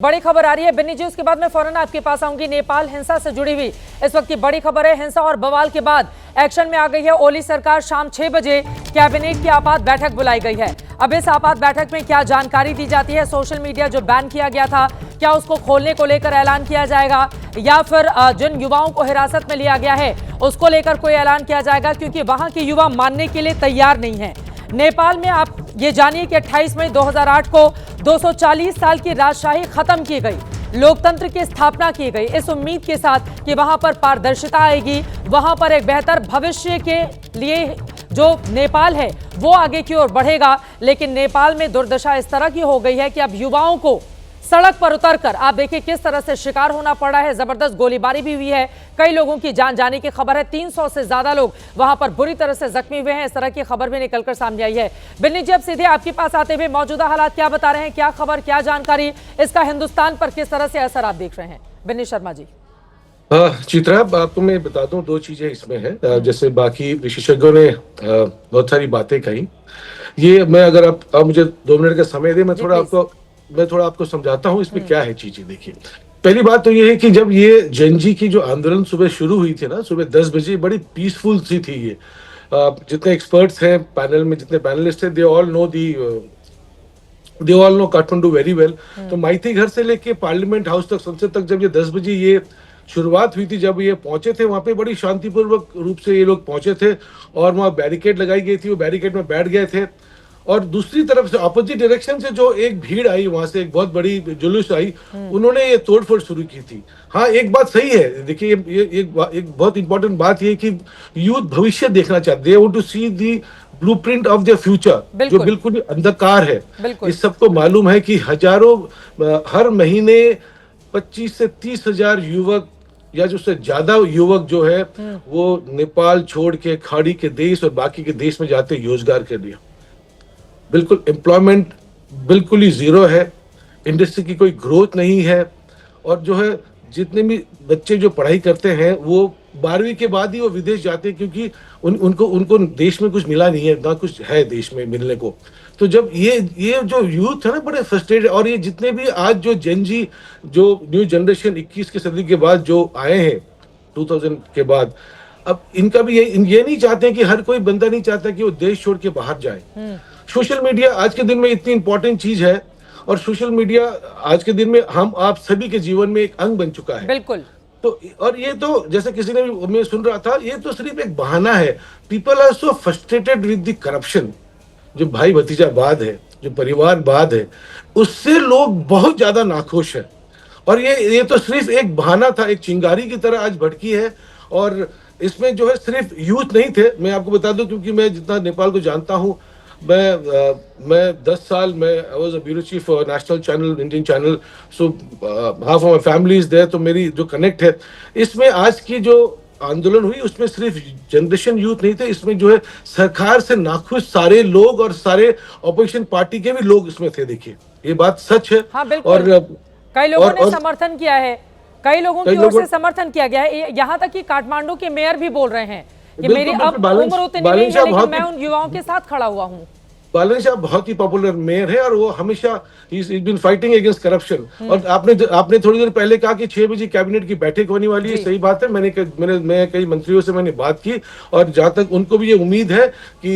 बड़ी खबर आ रही है बिन्नी जी, उसके बाद मैं फौरन आपके पास आऊंगी। नेपाल हिंसा से जुड़ी हुई इस वक्त की बड़ी खबर है। हिंसा और बवाल के बाद एक्शन में आ गई है ओली सरकार। शाम 6 बजे कैबिनेट की आपात बैठक बुलाई गई है। अब इस आपात बैठक में क्या जानकारी दी जाती है? सोशल मीडिया जो बैन किया गया था, क्या उसको खोलने को लेकर ऐलान किया जाएगा, या फिर जिन युवाओं को हिरासत में लिया गया है उसको लेकर कोई ऐलान किया जाएगा? क्योंकि वहां के युवा मानने के लिए तैयार नहीं है। नेपाल में आप ये जानिए कि 28 मई 2008 को 240 साल की राजशाही खत्म की गई, लोकतंत्र की स्थापना की गई, इस उम्मीद के साथ कि वहां पर पारदर्शिता आएगी, वहां पर एक बेहतर भविष्य के लिए जो नेपाल है वो आगे की ओर बढ़ेगा। लेकिन नेपाल में दुर्दशा इस तरह की हो गई है कि अब युवाओं को सड़क पर उतरकर आप देखिए किस तरह से शिकार होना पड़ा है। जबरदस्त गोलीबारी भी हुई है, कई लोगों की जान जाने की खबर है। 300 से ज्यादा लोग वहां पर बुरी तरह से जख्मी हुए हैं, इस तरह की खबर भी निकलकर सामने आई है। बिन्नी जी, अब सीधे आपके पास आते हुए मौजूदा हालात क्या बता रहे हैं, क्या खबर, क्या जानकारी, इसका हिंदुस्तान पर किस तरह से असर आप देख रहे हैं? बिन्नी शर्मा जी। चित्रा, आपको मैं बता दूं, दो चीजें इसमें है। जैसे बाकी विशेषज्ञों ने बहुत सारी बातें कही, ये मैं अगर आप मुझे 2 मिनट का समय दे, मैं थोड़ा आपको समझाता हूँ इसमें क्या है चीजें। देखिए, पहली बात तो ये है कि जब ये जेनजी की जो आंदोलन सुबह शुरू हुई थी ना, सुबह 10 बजे, बड़ी पीसफुल सी थी ये। जितने एक्सपर्ट्स हैं पैनल में, जितने पैनलिस्ट हैं, they all know Kathmandu very well. तो माइती घर से लेके पार्लियामेंट हाउस तक, संसद तक, जब ये 10 बजे ये शुरुआत हुई थी, जब ये पहुंचे थे वहां पे, बड़ी शांतिपूर्वक रूप से ये लोग पहुंचे थे और वहां बैरिकेड लगाई गई थी, वो बैरिकेड में बैठ गए थे। और दूसरी तरफ से अपोजिट डायरेक्शन से जो एक भीड़ आई, वहां से एक बहुत बड़ी जुलूस आई, उन्होंने ये तोड़फोड़ शुरू की थी। हाँ, एक बात सही है, देखिए, ये एक बहुत इंपॉर्टेंट बात ये कि यूथ भविष्य देखना चाहते हैं, want to see the blueprint of the future, जो बिल्कुल ही अंधकार है। इस सबको मालूम है कि हर महीने 25 से 30 हजार युवक या जो उससे ज्यादा युवक जो है वो नेपाल छोड़ के खाड़ी के देश और बाकी के देश में जाते हैं रोजगार के लिए। बिल्कुल एम्प्लॉयमेंट बिल्कुल ही जीरो है, इंडस्ट्री की कोई ग्रोथ नहीं है। और जो है, जितने भी बच्चे जो पढ़ाई करते हैं वो 12वीं के बाद ही वो विदेश जाते हैं, क्योंकि उनको देश में कुछ मिला नहीं है, ना कुछ है देश में मिलने को। तो जब ये जो यूथ है ना, बड़े फ्रस्ट्रेटेड। और ये जितने भी आज जो जेनजी, जो न्यू जनरेशन 21 की सदी के बाद जो आए हैं 2000 के बाद, अब इनका भी ये नहीं चाहते हैं कि हर कोई बंदा नहीं चाहता कि वो देश छोड़ के बाहर जाए। सोशल मीडिया आज के दिन में इतनी इंपॉर्टेंट चीज है, और सोशल मीडिया आज के दिन में हम आप सभी के जीवन में एक अंग बन चुका है। बिल्कुल। तो और ये तो जैसे किसी ने भी, मैं सुन रहा था, ये तो सिर्फ एक बहाना है। People are so frustrated with the corruption. जो भाई भतीजावाद है, जो परिवारवाद है, उससे लोग बहुत ज्यादा नाखुश है। और ये तो सिर्फ एक बहाना था, एक चिंगारी की तरह आज भड़की है। और इसमें जो है सिर्फ यूथ नहीं थे, मैं आपको बता दूं, क्योंकि मैं जितना नेपाल को जानता हूँ, मैं 10 साल में I was a bureau chief for national channel, Indian channel, so half of my family is there. तो मेरी जो कनेक्ट है इसमें, आज की जो आंदोलन हुई उसमें सिर्फ जनरेशन यूथ नहीं थे, इसमें जो है सरकार से नाखुश सारे लोग और सारे ऑपोजिशन पार्टी के भी लोग इसमें थे। देखिए, ये बात सच है। हाँ, और कई लोगों ने समर्थन किया है, कई लोगों की ओर से समर्थन किया गया है। यहाँ तक कि काठमांडू के मेयर भी बोल रहे हैं कि मेरी अब उम्र उतनी नहीं है, लेकिन मैं उन युवाओं के साथ खड़ा हुआ हूँ। बालन शाह बहुत ही पॉपुलर मेयर है, और वो हमेशा he's been fighting against corruption। और आपने थोड़ी देर पहले कहा कि 6 बजे कैबिनेट की बैठक होने वाली है। सही बात है। मैं कई मंत्रियों से मैंने बात की, और जहां तक उनको भी ये उम्मीद है कि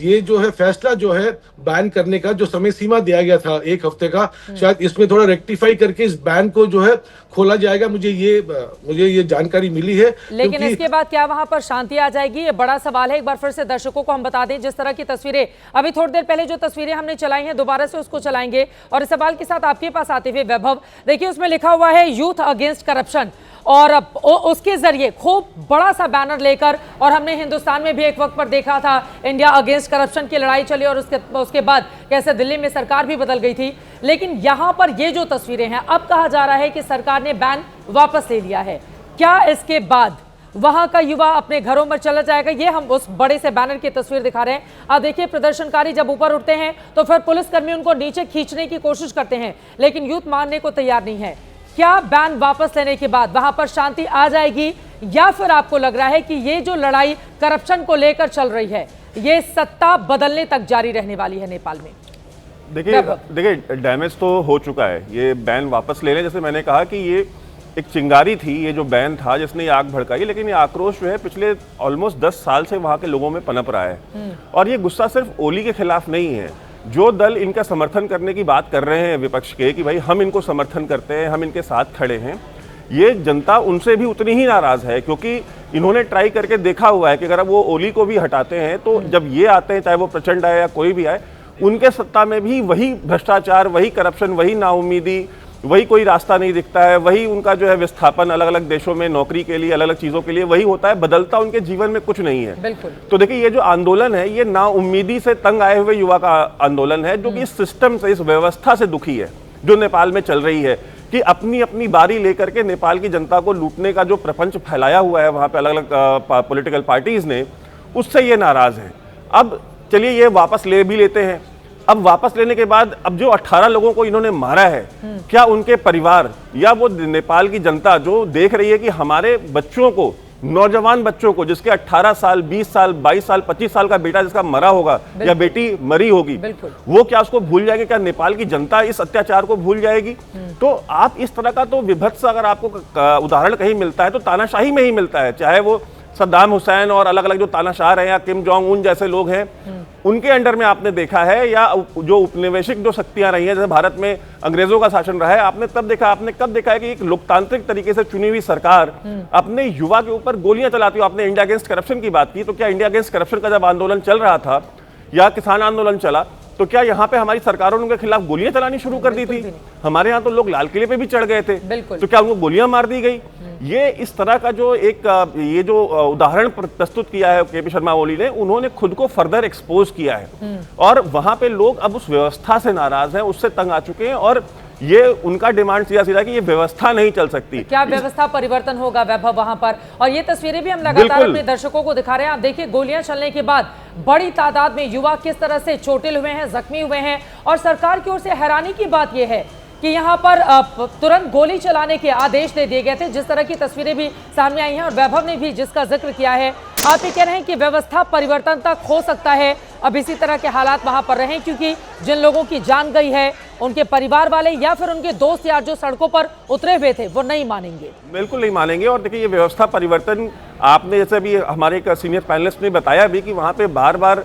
ये जो है फैसला जो है बैन करने का, जो समय सीमा दिया गया था 1 हफ्ते का, शायद इसमें थोड़ा रेक्टिफाई करके इस बैन को जो है खोला जाएगा। मुझे ये जानकारी मिली है। लेकिन इसके बाद क्या वहां पर शांति आ जाएगी, ये बड़ा सवाल है। एक बार फिर से दर्शकों को हम बता दें, जिस तरह की तस्वीरें अभी थोड़ी देर पहले जो तस्वीरें हमने चलाई हैं, दोबारा से उसको चलाएंगे। और इस सवाल के साथ आपके पास आते हुए वैभव, देखिए उसमें लिखा हुआ है यूथ अगेंस्ट करप्शन, और उसके जरिए खूब बड़ा सा बैनर लेकर, और हमने हिंदुस्तान में भी एक वक्त पर देखा था इंडिया अगेंस्ट करप्शन की लड़ाई चली, और उसके बाद कैसे दिल्ली में सरकार भी बदल गई थी। लेकिन यहां पर ये जो तस्वीरें हैं, अब कहा जा रहा है कि सरकार ने बैन वापस ले लिया है। क्या इसके बाद वहां का युवा अपने घरों में चला जाएगा? ये हम उस बड़े से बैनर की तस्वीर दिखा रहे हैं। आप देखिए, प्रदर्शनकारी जब ऊपर उठते हैं तो फिर पुलिसकर्मी उनको नीचे खींचने की कोशिश करते हैं, लेकिन यूथ मानने को तैयार नहीं है। क्या बैन वापस लेने के बाद वहां पर शांति आ जाएगी, या फिर आपको लग रहा है कि ये जो लड़ाई करप्शन को लेकर चल रही है, ये सत्ता बदलने तक जारी रहने वाली है नेपाल में? देखिए डैमेज तो हो चुका है, ये बैन वापस ले लें। जैसे मैंने कहा कि ये एक चिंगारी थी, ये जो बैन था जिसने ये आग भड़काई, लेकिन ये आक्रोश जो है पिछले ऑलमोस्ट 10 साल से वहाँ के लोगों में पनप रहा है। और ये गुस्सा सिर्फ ओली के खिलाफ नहीं है। जो दल इनका समर्थन करने की बात कर रहे हैं विपक्ष के कि भाई हम इनको समर्थन करते हैं, हम इनके साथ खड़े हैं, ये जनता उनसे भी उतनी ही नाराज है, क्योंकि इन्होंने ट्राई करके देखा हुआ है कि अगर वो ओली को भी हटाते हैं तो जब ये आते हैं, चाहे वो प्रचंड आए या कोई भी आए, उनके सत्ता में भी वही भ्रष्टाचार, वही करप्शन, वही नाउम्मीदी, वही कोई रास्ता नहीं दिखता है, वही उनका जो है विस्थापन अलग अलग देशों में नौकरी के लिए, अलग अलग चीज़ों के लिए वही होता है, बदलता उनके जीवन में कुछ नहीं है। बिल्कुल। तो देखिए ये जो आंदोलन है ये नाउम्मीदी से तंग आए हुए युवा का आंदोलन है, जो कि इस सिस्टम से, इस व्यवस्था से दुखी है जो नेपाल में चल रही है, कि अपनी अपनी बारी लेकर के नेपाल की जनता को लूटने का जो प्रपंच फैलाया हुआ है वहाँ पे अलग अलग पॉलिटिकल पार्टीज ने, उससे ये नाराज है। अब चलिए ये वापस ले भी लेते हैं। अब वापस लेने के बाद अब जो 18 लोगों को इन्होंने मारा है, क्या उनके परिवार या वो नेपाल की जनता जो देख रही है कि हमारे बच्चों को, नौजवान बच्चों को, जिसके 18 साल, 20 साल, 22 साल, 25 साल का बेटा जिसका मरा होगा या बेटी मरी होगी, वो क्या उसको भूल जाएगी? क्या नेपाल की जनता इस अत्याचार को भूल जाएगी? तो आप इस तरह का तो विभत्स अगर आपको उदाहरण कहीं मिलता है तो तानाशाही में ही मिलता है, चाहे वो सद्दाम हुसैन और अलग अलग जो तानाशाह हैं या किम जोंग उन जैसे लोग हैं, उनके अंडर में आपने देखा है, या जो उपनिवेशिक जो शक्तियां रही हैं, जैसे भारत में अंग्रेजों का शासन रहा है, आपने कब देखा है कि एक लोकतांत्रिक तरीके से चुनी हुई सरकार अपने युवा के ऊपर गोलियां चलाती हो। आपने इंडिया अगेंस्ट करप्शन की बात की, तो क्या इंडिया अगेंस्ट करप्शन का जब आंदोलन चल रहा था या किसान आंदोलन चला, तो क्या यहाँ पे हमारी सरकारों ने उनके खिलाफ गोलियां चलानी शुरू कर दी थी? हमारे यहाँ तो लोग लाल किले पे भी चढ़ गए थे, तो क्या उनको गोलियां मार दी गई? ये इस तरह का जो एक ये जो उदाहरण प्रस्तुत किया है केपी शर्मा ओली ने, उन्होंने खुद को फर्दर एक्सपोज किया है और वहां पे लोग अब उस व्यवस्था से नाराज हैं, उससे तंग आ चुके हैं और ये उनका डिमांड सीधा कि ये व्यवस्था नहीं चल सकती। क्या व्यवस्था परिवर्तन होगा वैभव वहां पर? और ये तस्वीरें भी हम लगातार अपने दर्शकों को दिखा रहे हैं। आप देखिए गोलियां चलने के बाद बड़ी तादाद में युवा किस तरह से चोटिल हुए हैं, जख्मी हुए हैं, और सरकार की ओर से हैरानी की बात यह है कि यहाँ पर तुरंत गोली चलाने के आदेश दे दिए गए थे, जिस तरह की तस्वीरें भी सामने आई हैं और वैभव ने भी जिसका जिक्र किया है। आप ये कह रहे हैं कि व्यवस्था परिवर्तन तक हो सकता है, अब इसी तरह के हालात वहां पर रहें, क्योंकि जिन लोगों की जान गई है उनके परिवार वाले या फिर उनके दोस्त यार जो सड़कों पर उतरे हुए थे वो नहीं मानेंगे। बिल्कुल नहीं मानेंगे। और देखिए ये व्यवस्था परिवर्तन, आपने जैसे भी हमारे एक सीनियर पैनलिस्ट ने बताया भी कि वहां पे बार बार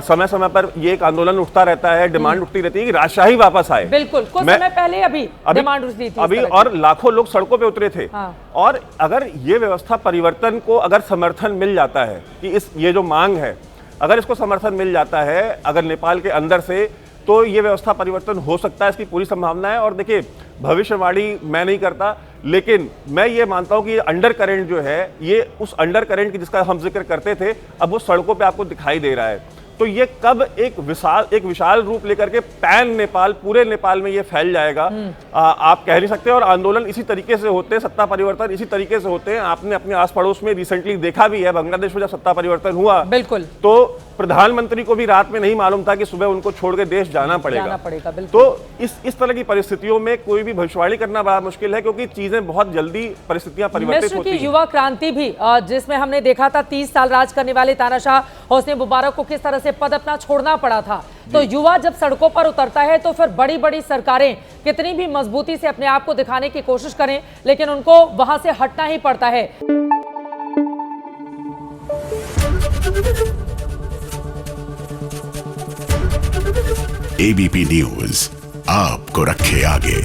समय समय पर ये एक आंदोलन उठता रहता है, डिमांड उठती रहती है कि राजशाही वापस आए। बिल्कुल, कुछ समय पहले अभी डिमांड उठती थी अभी, और लाखों लोग सड़कों पे उतरे थे। और अगर ये व्यवस्था परिवर्तन को अगर समर्थन मिल जाता है कि ये जो मांग है, अगर इसको समर्थन मिल जाता है अगर नेपाल के अंदर से, तो ये व्यवस्था परिवर्तन हो सकता है, इसकी पूरी संभावना है। और देखिए भविष्यवाणी मैं नहीं करता, लेकिन मैं ये मानता हूं कि ये अंडर करेंट जो है, ये उस अंडर करेंट की जिसका हम जिक्र करते थे, अब वो सड़कों पे आपको दिखाई दे रहा है। तो ये कब एक विशाल रूप लेकर के पैन नेपाल, पूरे नेपाल में ये फैल जाएगा, आप कह नहीं सकते। और आंदोलन इसी तरीके से होते हैं, सत्ता परिवर्तन इसी तरीके से होते हैं। आपने अपने आस पड़ोस में रिसेंटली देखा भी है, बांग्लादेश में जब सत्ता परिवर्तन हुआ, बिल्कुल, तो प्रधानमंत्री को भी रात में नहीं मालूम था कि सुबह उनको छोड़ के देश जाना पड़ेगा। तो इस तरह की परिस्थितियों में कोई भी भविष्यवाणी करना बड़ा मुश्किल है, क्योंकि चीजें बहुत जल्दी, परिस्थितियां परिवर्तित होती हैं। युवा क्रांति भी, जिसमें हमने देखा था 30 साल राज करने वाले तानाशाह होस्ने मुबारक को किस तरह से पद अपना छोड़ना पड़ा था, तो युवा जब सड़कों पर उतरता है तो फिर बड़ी बड़ी सरकारें कितनी भी मजबूती से अपने आप को दिखाने की कोशिश करें, लेकिन उनको वहां से हटना ही पड़ता है। एबीपी न्यूज आपको रखे आगे।